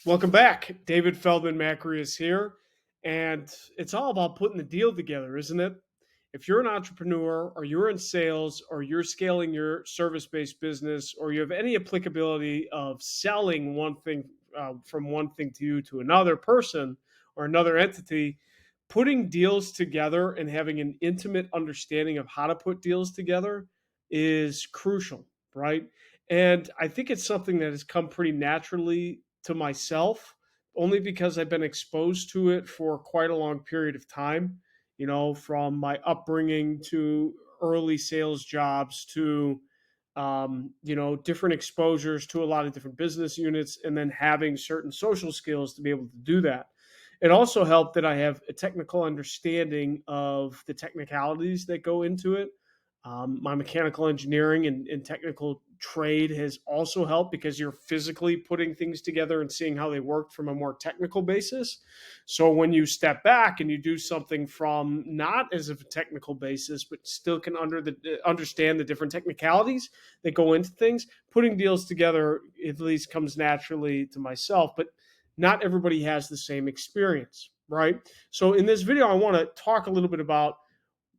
Welcome back. David Feldman-Makrias here. And it's all about putting the deal together, isn't it? If you're an entrepreneur or you're in sales or you're scaling your service based business or you have any applicability of selling one thing from one thing to you to another person or another entity, putting deals together and having an intimate understanding of how to put deals together is crucial, right? And I think it's something that has come pretty naturally to myself, only because I've been exposed to it for quite a long period of time, from my upbringing to early sales jobs to, different exposures to a lot of different business units, and then having certain social skills to be able to do that. It also helped that I have a technical understanding of the technicalities that go into it. My mechanical engineering and technical trade has also helped because you're physically putting things together and seeing how they work from a more technical basis. So when you step back and you do something from not as a technical basis, but still can understand the different technicalities that go into things, putting deals together at least comes naturally to myself. But not everybody has the same experience, right? So in this video, I want to talk a little bit about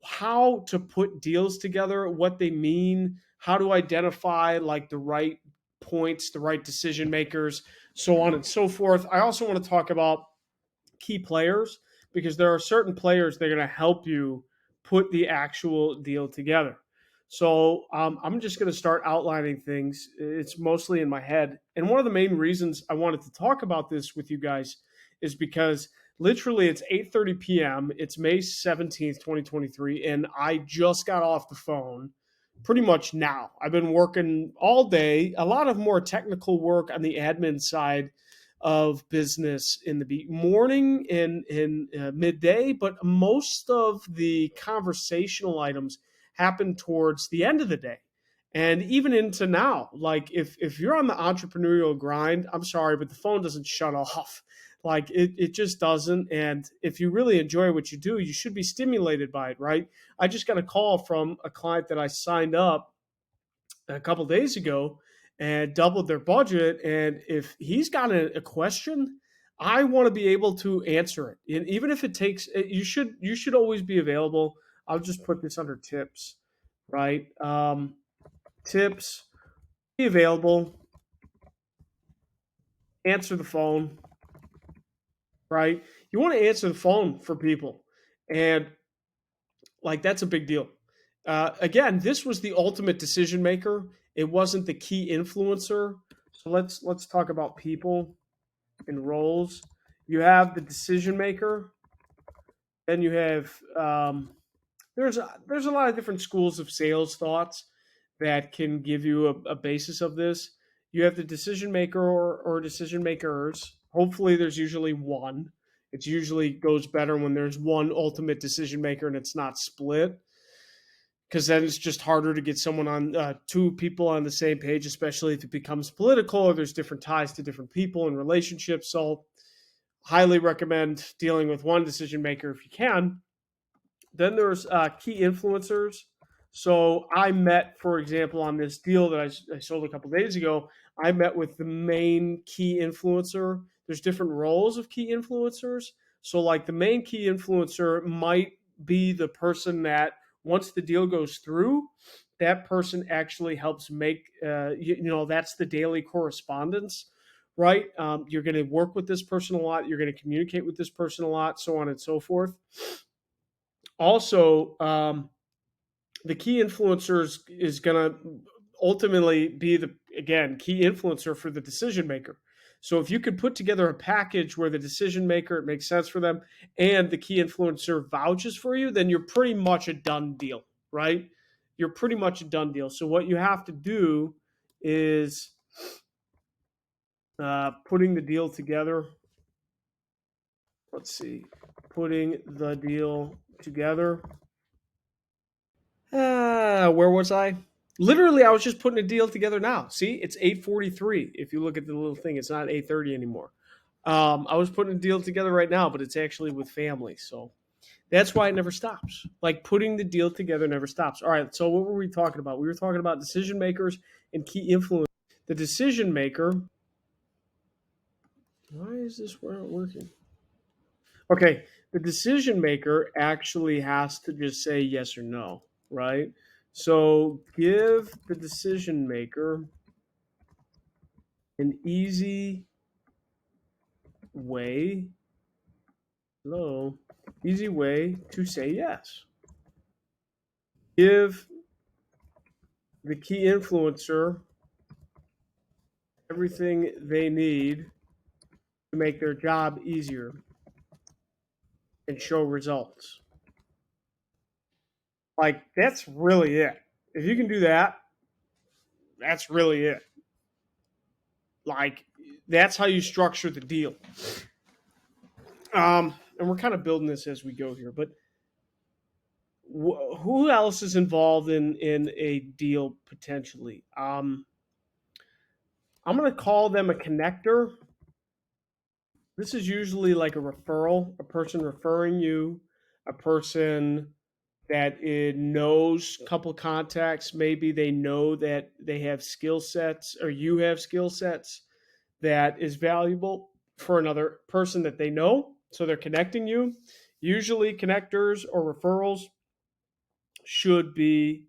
how to put deals together, what they mean, how to identify like the right points, the right decision makers, so on and so forth. I also want to talk about key players because there are certain players that are going to help you put the actual deal together. So I'm just going to start outlining things. It's mostly in my head. And one of the main reasons I wanted to talk about this with you guys is because literally it's 8:30 p.m. It's May 17th, 2023, and I just got off the phone pretty much now. I've been working all day, a lot of more technical work on the admin side of business in the morning and in midday, but most of the conversational items happen towards the end of the day and even into now. Like if you're on the entrepreneurial grind, I'm sorry, but the phone doesn't shut off. Like it just doesn't. And if you really enjoy what you do, you should be stimulated by it, right? I just got a call from a client that I signed up a couple days ago and doubled their budget. And if he's got a question, I want to be able to answer it. And even if it takes, you should always be available. I'll just put this under tips, right? Tips, be available, answer the phone, right? You want to answer the phone for people, and like that's a big deal. Again, this was the ultimate decision maker. It wasn't the key influencer. So let's talk about people and roles. You have the decision maker, then you have there's a lot of different schools of sales thoughts that can give you a basis of this. You have the decision maker or decision makers. Hopefully, there's usually one. It usually goes better when there's one ultimate decision maker and it's not split, because then it's just harder to get someone on two people on the same page, especially if it becomes political or there's different ties to different people and relationships. So, highly recommend dealing with one decision maker if you can. Then there's key influencers. So I met, for example, on this deal that I sold a couple days ago, I met with the main key influencer. There's different roles of key influencers. So like the main key influencer might be the person that once the deal goes through, that person actually helps make, that's the daily correspondence, right? You're going to work with this person a lot. You're going to communicate with this person a lot, so on and so forth. Also, the key influencers is going to ultimately be the, again, key influencer for the decision maker. So if you could put together a package where the decision maker, it makes sense for them, and the key influencer vouches for you, then you're pretty much a done deal, right? You're pretty much a done deal. So what you have to do is putting the deal together. Let's see, putting the deal together. Where was I? Literally, I was just putting a deal together now. See, it's 8:43. If you look at the little thing, it's not 8:30 anymore. I was putting a deal together right now, but it's actually with family. So that's why it never stops. Like putting the deal together never stops. All right. So what were we talking about? We were talking about decision makers and key influence. The decision maker Why is this not working? Okay, the decision maker actually has to just say yes or no, right? So give the decision maker an easy way, hello, easy way to say yes. Give the key influencer everything they need to make their job easier and show results. Like, that's really it. If you can do that, that's really it. Like, that's how you structure the deal. And we're kind of building this as we go here, but who else is involved in a deal potentially? I'm going to call them a connector. This is usually like a referral, a person referring you, a person that it knows a couple contacts. Maybe they know that they have skill sets or you have skill sets that is valuable for another person that they know. So they're connecting you. Usually, connectors or referrals should be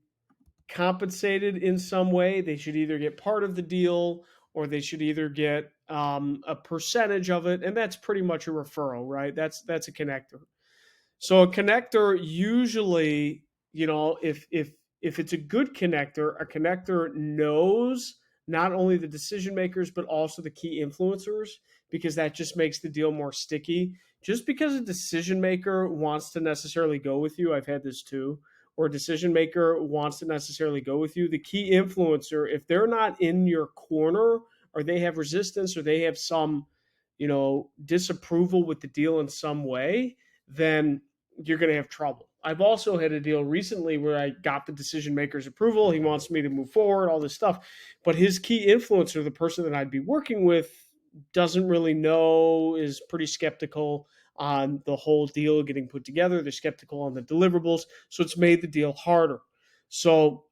compensated in some way. They should either get part of the deal or they should either get a percentage of it, and that's pretty much a referral, right? That's a connector. So a connector usually, if it's a good connector, a connector knows not only the decision makers but also the key influencers because that just makes the deal more sticky. Just because a decision maker wants to necessarily go with you, I've had this too, or a decision maker wants to necessarily go with you, the key influencer, if they're not in your corner or they have resistance or they have some, disapproval with the deal in some way, then you're going to have trouble. I've also had a deal recently where I got the decision maker's approval. He wants me to move forward, all this stuff. But his key influencer, the person that I'd be working with, doesn't really know, is pretty skeptical on the whole deal getting put together. They're skeptical on the deliverables. So it's made the deal harder. So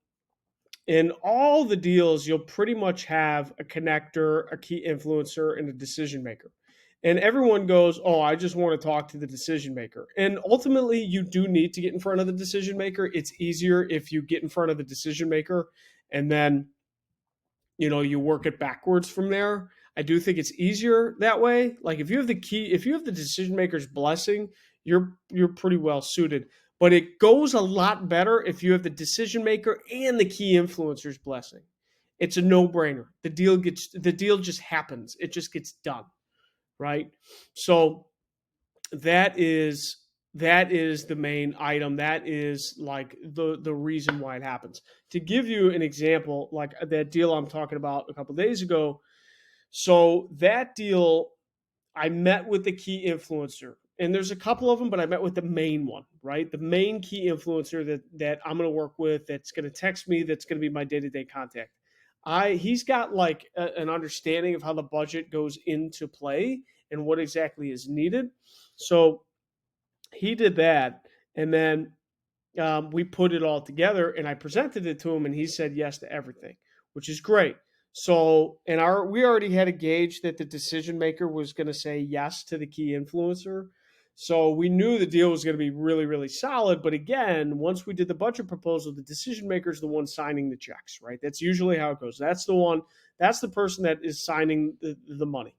in all the deals, you'll pretty much have a connector, a key influencer, and a decision maker. And everyone goes, oh, I just want to talk to the decision maker. And ultimately, you do need to get in front of the decision maker. It's easier if you get in front of the decision maker and then you work it backwards from there. I do think it's easier that way. Like if you have the key, if you have the decision maker's blessing, you're pretty well suited. But it goes a lot better if you have the decision maker and the key influencer's blessing. It's a no-brainer. The deal just happens. It just gets done, right? So that is that is the main item. That is like the reason why it happens. To give you an example, like that deal I'm talking about a couple of days ago. So that deal, I met with the key influencer, and there's a couple of them, but I met with the main one, right? The main key influencer that I'm going to work with, that's going to text me, that's going to be my day to day contact. He's got like an understanding of how the budget goes into play and what exactly is needed. So he did that, and then we put it all together, and I presented it to him, and he said yes to everything, which is great. So, and we already had a gauge that the decision maker was going to say yes to the key influencer. So we knew the deal was going to be really, really solid. But again, once we did the budget proposal, the decision maker is the one signing the checks, right? That's usually how it goes. That's the person that is signing the money.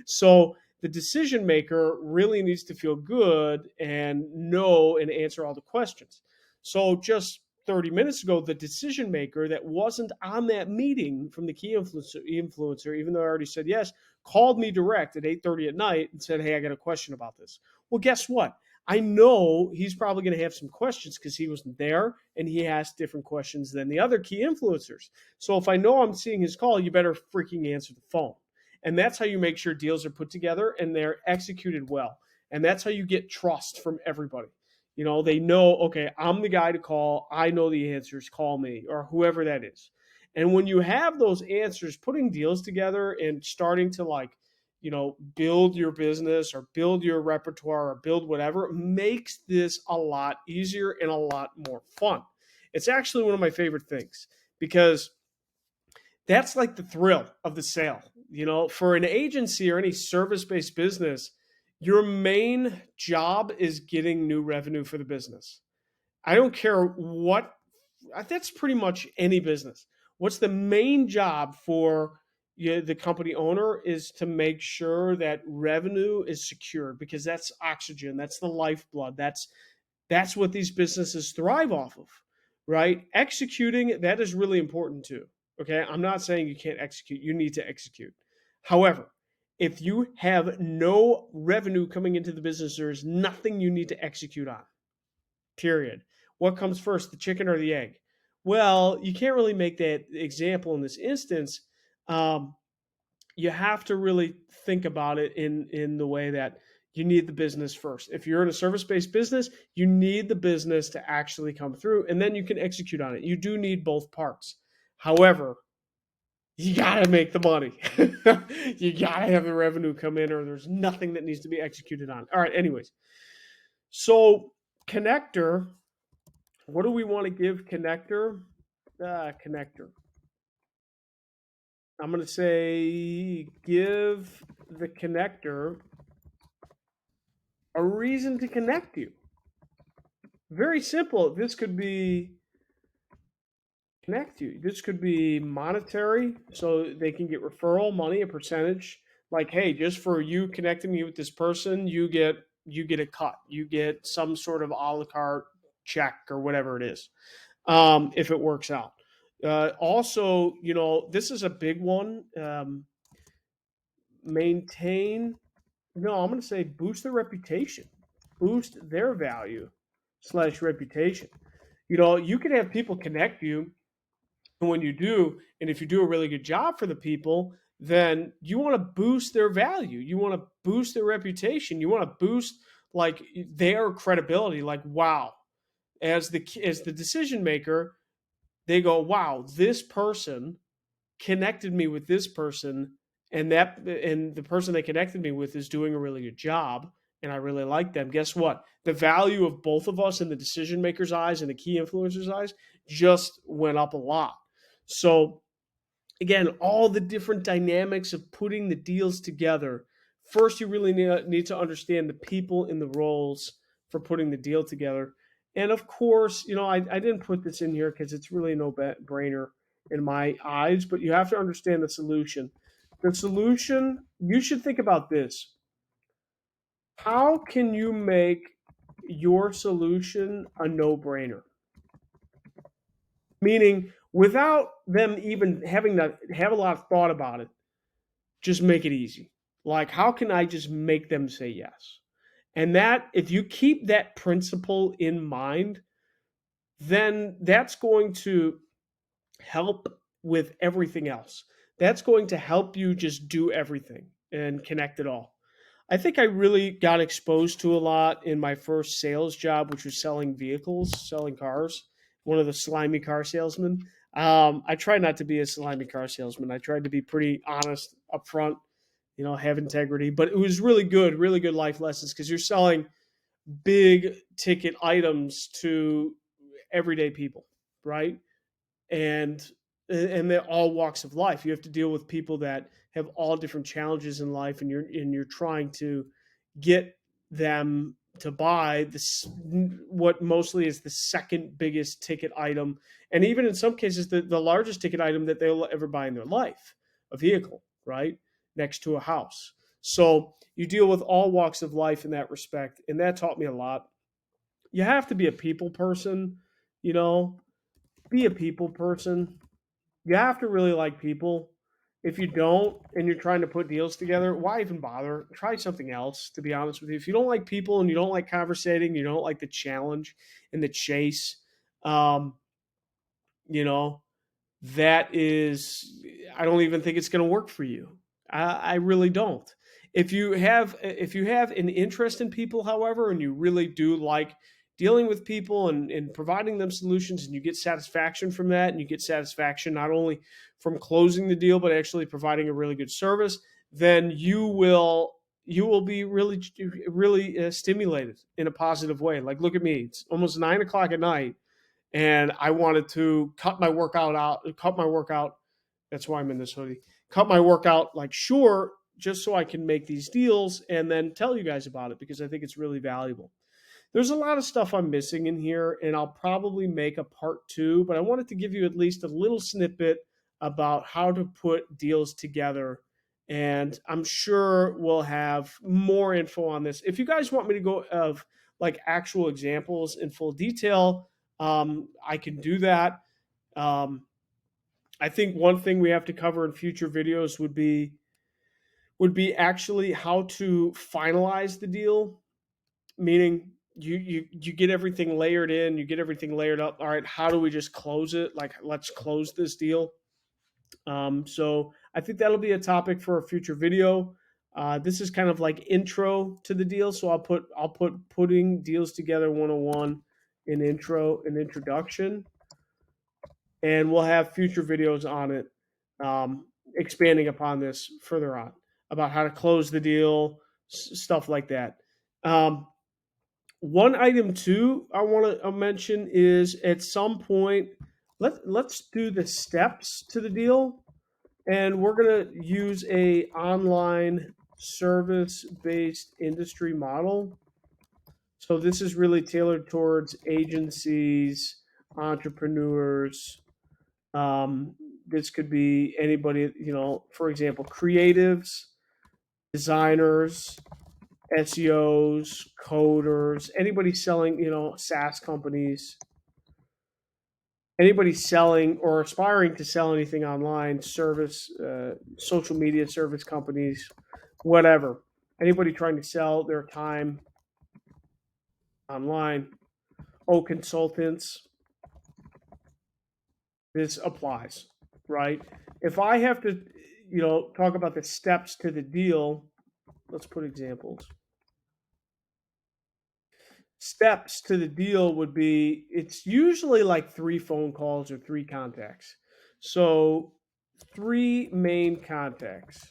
So the decision maker really needs to feel good and know and answer all the questions. So just 30 minutes ago, the decision maker that wasn't on that meeting from the key influencer, even though I already said yes, called me direct at 8:30 at night and said, hey, I got a question about this. Well, guess what? I know he's probably going to have some questions because he wasn't there and he asked different questions than the other key influencers. So if I know I'm seeing his call, you better freaking answer the phone. And that's how you make sure deals are put together and they're executed well. And that's how you get trust from everybody. They know, okay, I'm the guy to call. I know the answers. Call me, or whoever that is. And when you have those answers, putting deals together and starting to build your business or build your repertoire or build whatever makes this a lot easier and a lot more fun. It's actually one of my favorite things because that's like the thrill of the sale. For an agency or any service based business, your main job is getting new revenue for the business. I don't care what, that's pretty much any business. What's the main job for the company owner is to make sure that revenue is secured, because that's oxygen, that's the lifeblood, that's what these businesses thrive off of, right? Executing, that is really important too. Okay. I'm not saying you can't execute, you need to execute. However, if you have no revenue coming into the business, there is nothing you need to execute on, period. What comes first, the chicken or the egg? Well, you can't really make that example in this instance. Um, you have to really think about it in the way that you need the business first. If you're in a service-based business, you need the business to actually come through, and then you can execute on it. You do need both parts. However, you got to make the money. You got to have the revenue come in, or there's nothing that needs to be executed on. All right, anyways. So, connector, what do we want to give connector? Connector. I'm going to say give the connector a reason to connect you. Very simple. This could be connect you. This could be monetary, so they can get referral money, a percentage. Like, hey, just for you connecting me with this person, you get a cut. You get some sort of a la carte check or whatever it is, if it works out. Also, this is a big one. Maintain. No, I'm going to say boost their reputation, boost their value slash reputation. You can have people connect you, and when you do, and if you do a really good job for the people, then you want to boost their value. You want to boost their reputation. You want to boost like their credibility. Like, wow, as the decision maker, they go, wow, this person connected me with this person, and the person they connected me with is doing a really good job, and I really like them. Guess what? The value of both of us in the decision maker's eyes and the key influencer's eyes just went up a lot. So again, all the different dynamics of putting the deals together. First, you really need to understand the people in the roles for putting the deal together. And of course, I didn't put this in here because it's really no brainer in my eyes, but you have to understand the solution. The solution, you should think about this. How can you make your solution a no brainer? Meaning, without them even having to have a lot of thought about it, just make it easy. Like, how can I just make them say yes? And that, if you keep that principle in mind, then that's going to help with everything else. That's going to help you just do everything and connect it all. I think I really got exposed to a lot in my first sales job, which was selling vehicles, selling cars, one of the slimy car salesmen. I tried not to be a slimy car salesman. I tried to be pretty honest, upfront, have integrity. But it was really good life lessons, because you're selling big ticket items to everyday people, right? and and they're all walks of life. You have to deal with people that have all different challenges in life, and you're trying to get them to buy this, what mostly is the second biggest ticket item, and even in some cases the largest ticket item that they'll ever buy in their life, a vehicle, right, next to a house. So you deal with all walks of life in that respect, and that taught me a lot. You have to be a people person, you know be a people person. You have to really like people. If you don't, and you're trying to put deals together, why even bother? Try something else, to be honest with you. If you don't like people and you don't like conversating, you don't like the challenge and the chase, um, you know, that is, I don't even think it's going to work for you. I really don't. If you have an interest in people, however, and you really do like dealing with people and providing them solutions, and you get satisfaction from that, and you get satisfaction not only from closing the deal but actually providing a really good service, then you will be really stimulated in a positive way. Like, look at me, it's almost 9 o'clock at night, and I wanted to cut my workout. That's why I'm in this hoodie. cut my workout like short just so I can make these deals and then tell you guys about it because I think it's really valuable. There's a lot of stuff I'm missing in here, and I'll probably make a part two, but I wanted to give you at least a little snippet about how to put deals together. And I'm sure we'll have more info on this. If you guys want me to go of like actual examples in full detail, I can do that. Um, I think one thing we have to cover in future videos would be actually how to finalize the deal, meaning you get everything layered in, you get everything layered up. All right, how do we just close it? Like, let's close this deal. So I think that'll be a topic for a future video. This is kind of like intro to the deal, so I'll put putting deals together 101 in intro and introduction, and we'll have future videos on it, expanding upon this further on about how to close the deal, stuff like that. Um, One item too I want to mention is at some point let's do the steps to the deal, and we're going to use a online service based industry model. So this is really tailored towards agencies, entrepreneurs. This could be anybody, for example, creatives, designers, SEOs, coders, anybody selling, SaaS companies, anybody selling or aspiring to sell anything online, service, social media service companies, whatever. Anybody trying to sell their time online. Oh, consultants, this applies, right? If I have to, talk about the steps to the deal, let's put examples. Steps to the deal would be it's usually like 3 phone calls or 3 contacts. So, 3 main contacts.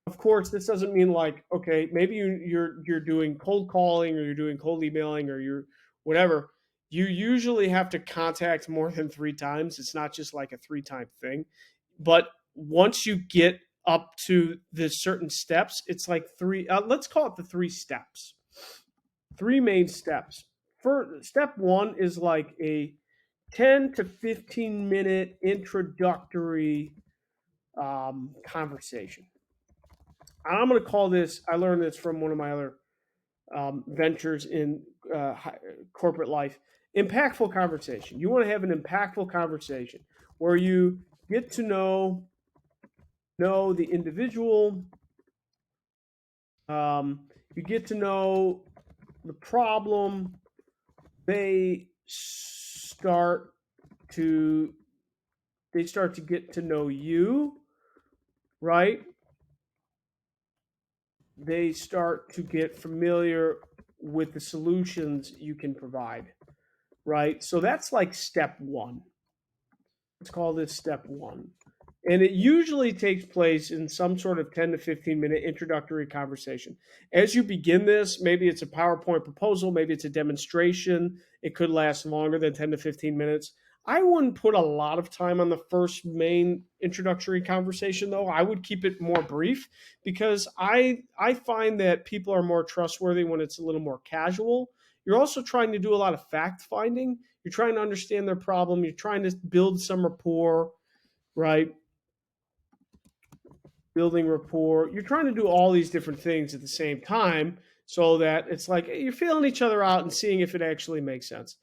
Of course, this doesn't mean like, okay, maybe you're doing cold calling or you're doing cold emailing or you're whatever. You usually have to contact more than 3 times. It's not just like a 3 time thing. But once you get up to the certain steps, it's like three. Let's call it the 3 steps. 3 main steps. First, step one is like a 10 to 15 minute introductory conversation. I'm going to call this, I learned this from one of my other ventures in corporate life, impactful conversation. You want to have an impactful conversation where you get to know the individual, you get to know the problem. They start to get to know you, right? They start to get familiar with the solutions you can provide, right? So that's like step one. Let's call this step one. And it usually takes place in some sort of 10 to 15 minute introductory conversation. As you begin this, maybe it's a PowerPoint proposal, maybe it's a demonstration. It could last longer than 10 to 15 minutes. I wouldn't put a lot of time on the first main introductory conversation, though. I would keep it more brief because I find that people are more trustworthy when it's a little more casual. You're also trying to do a lot of fact finding. You're trying to understand their problem. You're trying to build some rapport, right? Building rapport. You're trying to do all these different things at the same time so that it's like you're feeling each other out and seeing if it actually makes sense.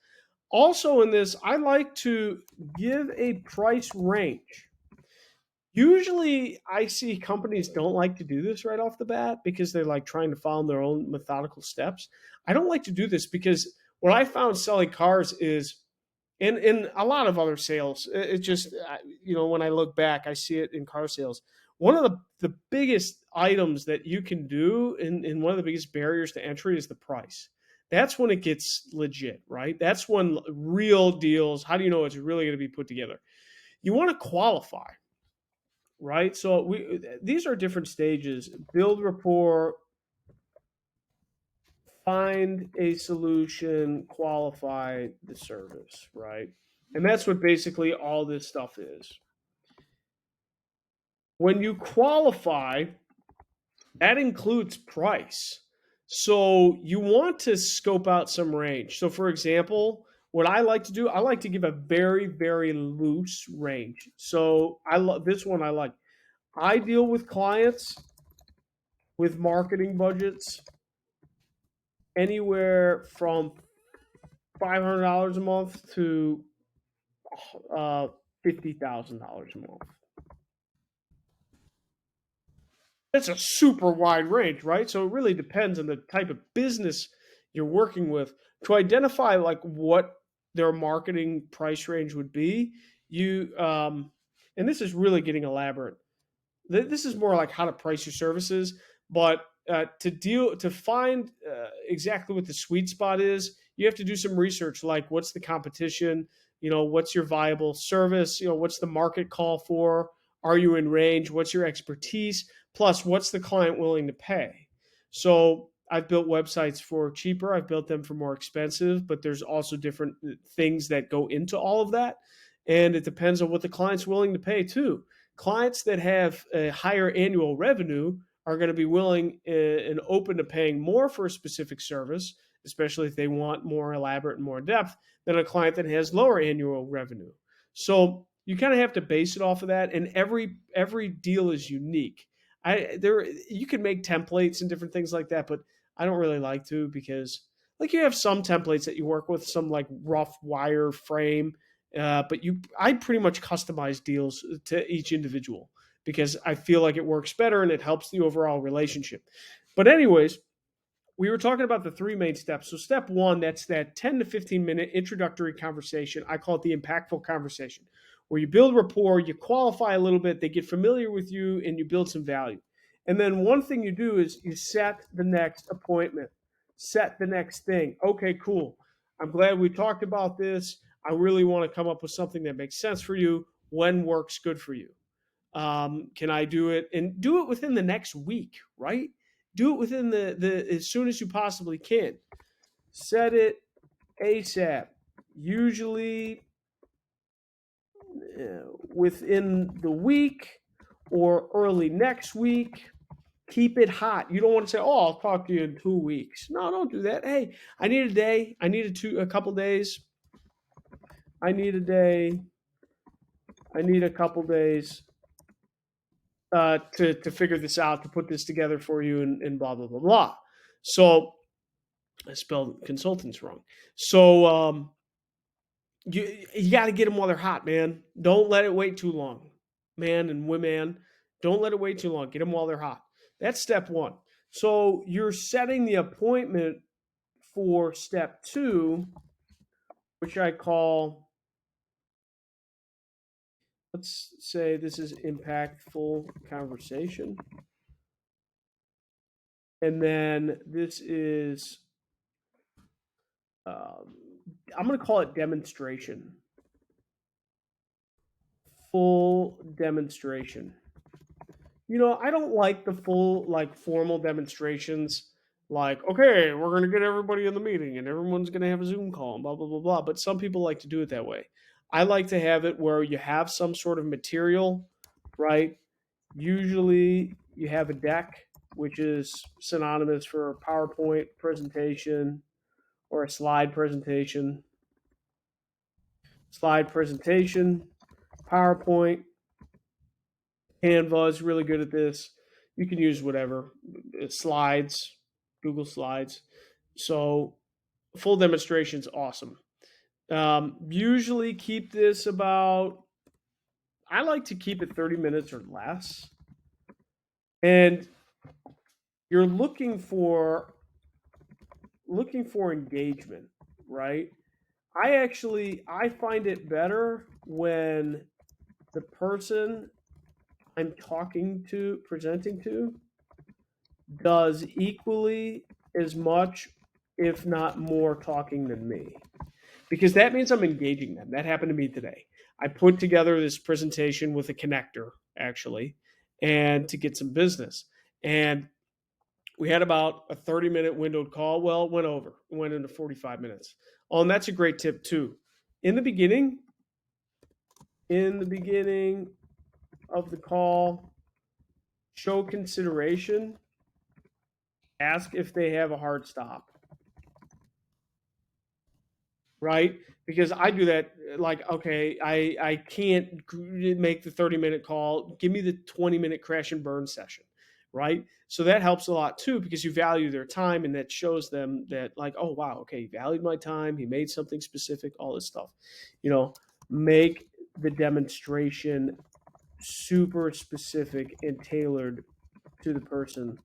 Also, in this, I like to give a price range. Usually, I see companies don't like to do this right off the bat because they're like trying to follow their own methodical steps. I don't like to do this because what I found selling cars is in a lot of other sales. It just when I look back, I see it in car sales. One of the biggest items that you can do, and one of the biggest barriers to entry is the price. That's when it gets legit, right? That's when real deals. How do you know it's really going to be put together? You want to qualify, right? So these are different stages: build rapport, find a solution, qualify the service, right? And that's what basically all this stuff is. When you qualify, that includes price. So you want to scope out some range. So, for example, what I like to do, I like to give a very, very loose range. So I love this one. I like. I deal with clients with marketing budgets anywhere from $500 a month to uh, $50,000 a month. That's a super wide range, right? So it really depends on the type of business you're working with to identify like what their marketing price range would be. You and this is really getting elaborate. This is more like how to price your services, but to find exactly what the sweet spot is, you have to do some research. Like, what's the competition? What's your viable service? What's the market call for? Are you in range? What's your expertise? Plus, what's the client willing to pay? So, I've built websites for cheaper. I've built them for more expensive, but there's also different things that go into all of that, and it depends on what the client's willing to pay too. Clients that have a higher annual revenue are going to be willing and open to paying more for a specific service, especially if they want more elaborate and more in depth, than a client that has lower annual revenue. So you kind of have to base it off of that, and every deal is unique. You can make templates and different things like that, but I don't really like to, because like you have some templates that you work with, some like rough wire frame, but I pretty much customize deals to each individual because I feel like it works better and it helps the overall relationship. But anyways, we were talking about the three main steps. So step one, that's that 10 to 15-minute introductory conversation. I call it the impactful conversation, where you build rapport, you qualify a little bit, they get familiar with you, and you build some value. And then one thing you do is you set the next appointment, set the next thing. Okay, cool. I'm glad we talked about this. I really want to come up with something that makes sense for you. When works good for you? Can I do it? And do it within the next week, right? Do it within the as soon as you possibly can. Set it ASAP. Usually within the week or early next week. Keep it hot. You don't want to say, "Oh, I'll talk to you in 2 weeks." No, don't do that. Hey, I need a day. I need a couple days. I need a day. I need a couple days to figure this out, to put this together for you, and blah blah blah blah. So I spelled consultants wrong. So you got to get them while they're hot, man. Don't let it wait too long, man and women. Don't let it wait too long. Get them while they're hot. That's step one. So you're setting the appointment for step two, which I call, let's say this is impactful conversation. And then this is, I'm going to call it demonstration. Full demonstration. I don't like the full, like, formal demonstrations. Like, okay, we're going to get everybody in the meeting and everyone's going to have a Zoom call and blah, blah, blah, blah. But some people like to do it that way. I like to have it where you have some sort of material, right? Usually you have a deck, which is synonymous for a PowerPoint presentation or a slide presentation. Slide presentation, PowerPoint, Canva is really good at this. You can use whatever, slides, Google Slides. So full demonstration is awesome. Usually keep this about, I like to keep it 30 minutes or less. And you're looking for engagement, right? I find it better when the person I'm presenting to, does equally as much, if not more, talking than me. Because that means I'm engaging them. That happened to me today. I put together this presentation with a connector, actually, and to get some business. And we had about a 30-minute windowed call. Well, it went over. It went into 45 minutes. Oh, and that's a great tip, too. In the beginning of the call, show consideration, ask if they have a hard stop, right? Because I do that. Like, okay, I can't make the 30-minute call. Give me the 20-minute crash and burn session, right? So that helps a lot too, because you value their time, and that shows them that, like, oh wow, okay, he valued my time. He made something specific. All this stuff, you know, make the demonstration super specific and tailored to the person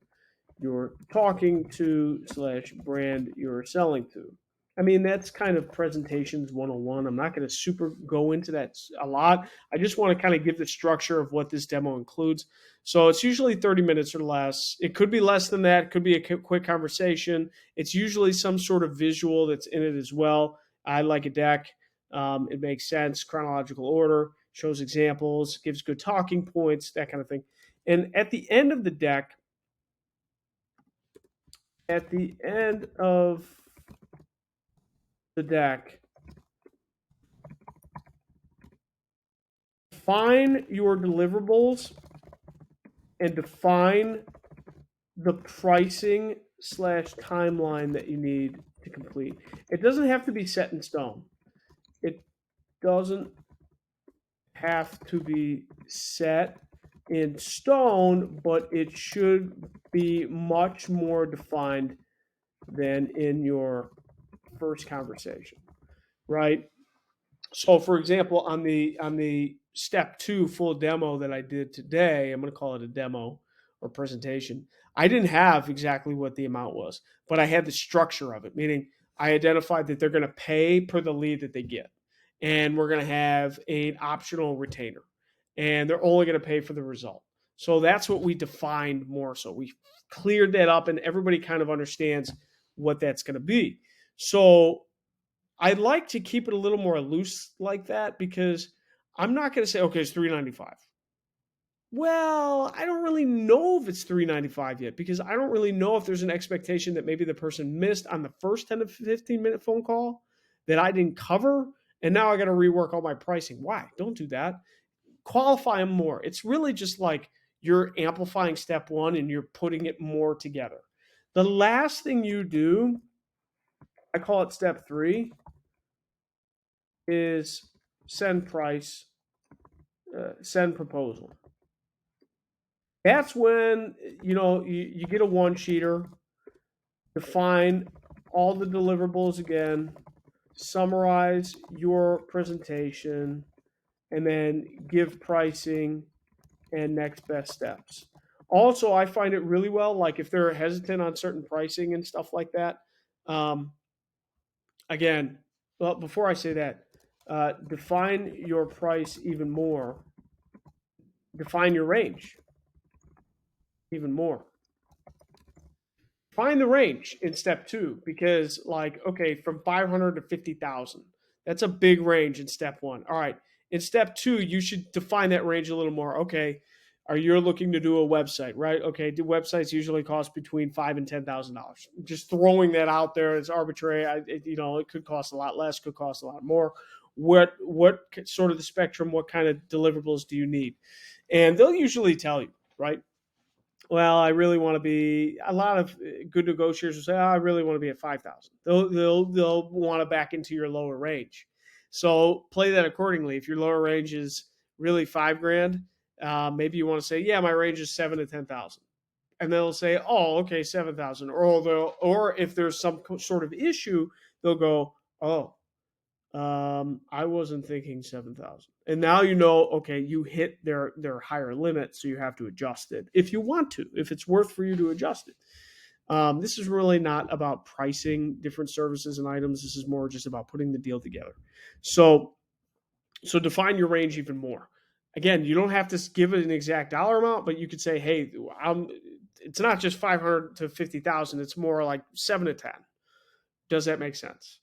you're talking to slash brand you're selling to. I mean, that's kind of presentations 101. I'm not going to super go into that a lot. I just want to kind of give the structure of what this demo includes. So it's usually 30 minutes or less. It could be less than that. It could be a quick conversation. It's usually some sort of visual that's in it as well. I like a deck. It makes sense, chronological order, shows examples, gives good talking points, that kind of thing. And at the end of the deck, define your deliverables and define the pricing slash timeline that you need to complete. It doesn't have to be set in stone. It doesn't have to be set in stone, but it should be much more defined than in your first conversation, right? So, for example, on the step 2 full demo that I did today, I'm going to call it a demo or presentation. I didn't have exactly what the amount was, but I had the structure of it, meaning I identified that they're going to pay per the lead that they get, and we're going to have an optional retainer, and they're only going to pay for the result. So that's what we defined more. So we cleared that up, and everybody kind of understands what that's going to be. So I'd like to keep it a little more loose like that, because I'm not going to say, okay, it's $395. Well, I don't really know if it's $395 yet, because I don't really know if there's an expectation that maybe the person missed on the first 10 to 15-minute phone call that I didn't cover. And now I got to rework all my pricing. Why? Don't do that. Qualify them more. It's really just like you're amplifying step 1 and you're putting it more together. The last thing you do, I call it step 3, is send price, send proposal. That's when you get a one sheeter, define all the deliverables again, summarize your presentation, and then give pricing and next best steps. Also, I find it really well, like if they're hesitant on certain pricing and stuff like that. Um, Again, well, before I say that, define your price even more. Define your range even more. Find the range in step 2, because, like, okay, from 500 to 50,000, that's a big range in step 1. All right, in step 2, you should define that range a little more. Okay, are you looking to do a website, right? Okay, do websites usually cost between $5,000 and $10,000? Just throwing that out there, it's arbitrary. It could cost a lot less, could cost a lot more. What sort of the spectrum? What kind of deliverables do you need? And they'll usually tell you, right? Well, I really want to be. A lot of good negotiators will say, "Oh, I really want to be at 5,000." They'll want to back into your lower range. So play that accordingly. If your lower range is really $5,000, maybe you want to say, "Yeah, my range is 7 to 10,000," and they'll say, "Oh, okay, 7,000." Or if there's some sort of issue, they'll go, "Oh, I wasn't thinking 7,000." And now okay, you hit their higher limit, so you have to adjust it if you want to, if it's worth for you to adjust it. This is really not about pricing different services and items. This is more just about putting the deal together. So define your range even more. Again, you don't have to give it an exact dollar amount, but you could say, hey, it's not just 500 to 50,000. It's more like 7 to 10. Does that make sense?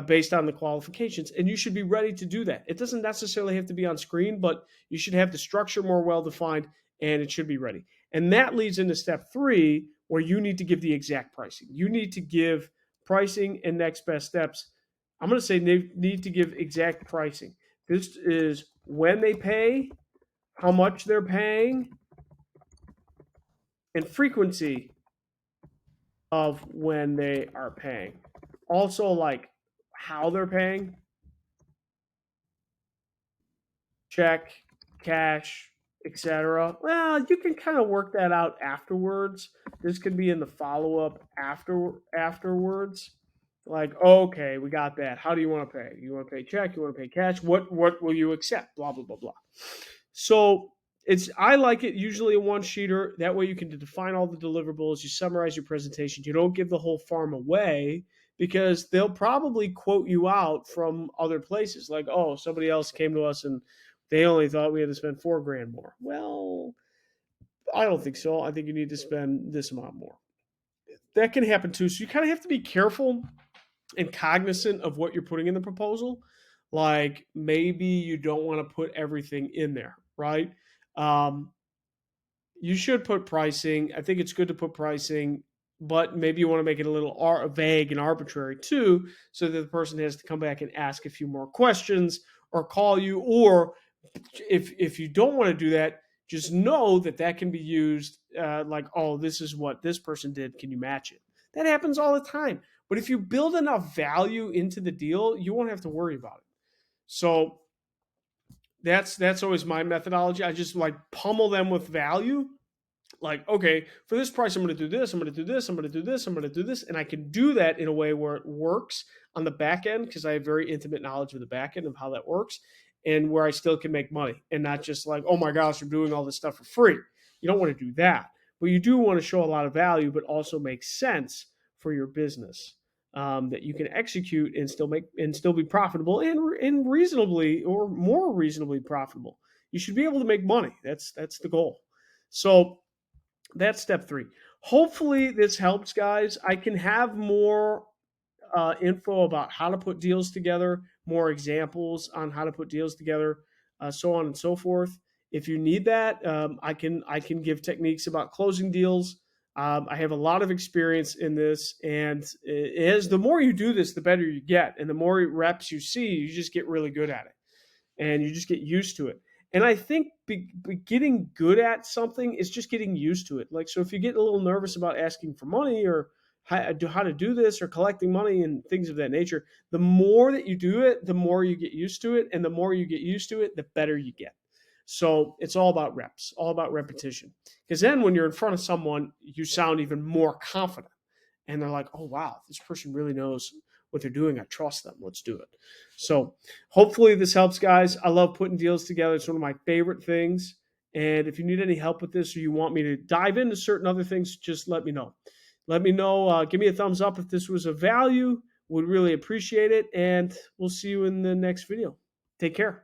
Based on the qualifications. And you should be ready to do that. It doesn't necessarily have to be on screen, but you should have the structure more well defined, and it should be ready. And that leads into step 3, where you need to give the exact pricing. You need to give pricing and next best steps. I'm going to say need to give exact pricing. This is when they pay, how much they're paying, and frequency of when they are paying. Also, like how they're paying, check, cash, etc. Well, you can kind of work that out afterwards. This could be in the follow up afterwards. Like, okay, we got that. How do you want to pay? You want to pay check? You want to pay cash? What will you accept? Blah blah blah blah. So it's I like it usually a one sheeter. That way you can define all the deliverables. You summarize your presentation. You don't give the whole farm away because they'll probably quote you out from other places. Like, oh, somebody else came to us and they only thought we had to spend $4,000 more. Well, I don't think so. I think you need to spend this amount more. That can happen too. So you kind of have to be careful and cognizant of what you're putting in the proposal. Like maybe you don't want to put everything in there, right? Um, you should put pricing. I think it's good to put pricing, but maybe you want to make it a little vague and arbitrary too, so that the person has to come back and ask a few more questions or call you. Or if you don't want to do that, just know that that can be used like, oh, this is what this person did. Can you match it? That happens all the time. But if you build enough value into the deal, you won't have to worry about it. So that's always my methodology. I just like pummel them with value. Like, okay, for this price, I'm going to do this, I'm going to do this, I'm going to do this, I'm going to do this. And I can do that in a way where it works on the back end because I have very intimate knowledge of the back end of how that works and where I still can make money and not just like, oh my gosh, I'm doing all this stuff for free. You don't want to do that. But you do want to show a lot of value, but also make sense for your business. That you can execute and still be profitable and reasonably or more reasonably profitable. You should be able to make money. That's the goal. So that's step 3. Hopefully this helps, guys. I can have more info about how to put deals together, more examples on how to put deals together, so on and so forth. If you need that, I can give techniques about closing deals. I have a lot of experience in this, and the more you do this, the better you get, and the more reps you see, you just get really good at it, and you just get used to it. And I think getting good at something is just getting used to it. Like, so if you get a little nervous about asking for money or how to do this or collecting money and things of that nature, the more that you do it, the more you get used to it. And the more you get used to it, the better you get. So it's all about reps, all about repetition. Because then when you're in front of someone, you sound even more confident. And they're like, oh, wow, this person really knows what they're doing. I trust them. Let's do it. So hopefully this helps, guys. I love putting deals together. It's one of my favorite things. And if you need any help with this or you want me to dive into certain other things, just let me know. Let me know. Give me a thumbs up if this was of value. Would really appreciate it. And we'll see you in the next video. Take care.